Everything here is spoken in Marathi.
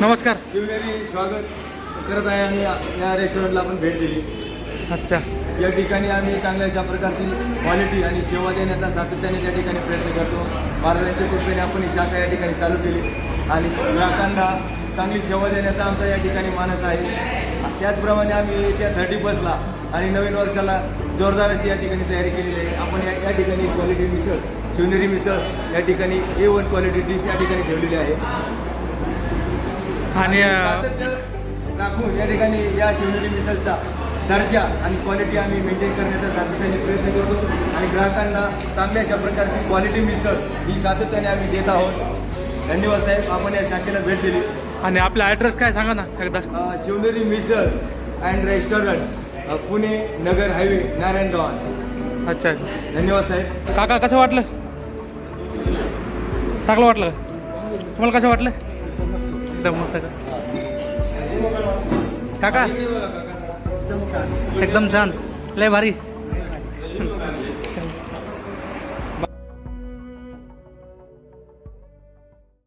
नमस्कार. शिवनेरी स्वागत करत आहे आणि या रेस्टॉरंटला आपण भेट दिली. अच्छा. या ठिकाणी आम्ही चांगल्या अशा प्रकारची क्वालिटी आणि सेवा देण्याचा सातत्याने त्या ठिकाणी प्रयत्न करतो. महाराजांच्या कृपेने आपण ही शाखा या ठिकाणी चालू केली आणि ग्राहकांना चांगली सेवा देण्याचा आमचा या ठिकाणी मानस आहे. त्याचप्रमाणे आम्ही येत्या 31ला आणि नवीन वर्षाला जोरदार अशी या ठिकाणी तयारी केलेली आहे. आपण या ठिकाणी क्वालिटी मिसळ, शिवनेरी मिसळ या ठिकाणी A1 क्वालिटी डिश या ठिकाणी ठेवलेली आहे आणि सातत्य राखून या ठिकाणी या शिवनेरी मिसळचा दर्जा आणि क्वालिटी आम्ही मेंटेन करण्याचा सातत्याने प्रयत्न करतो आणि ग्राहकांना चांगल्या अशा प्रकारची क्वालिटी मिसळ ही सातत्याने आम्ही देत आहोत. धन्यवाद साहेब, आपण या शाखेला भेट दिली. आणि आपला ॲड्रेस काय सांगा ना एकदा. Shivneri misal and restaurant, Pune Nagar highway, Narayangaon. अच्छा. धन्यवाद साहेब. काका कसं वाटलं? चांगलं वाटलं का तुम्हाला? कसं वाटलं? एकदम मस्त का काका? एकदम छान, लय भारी.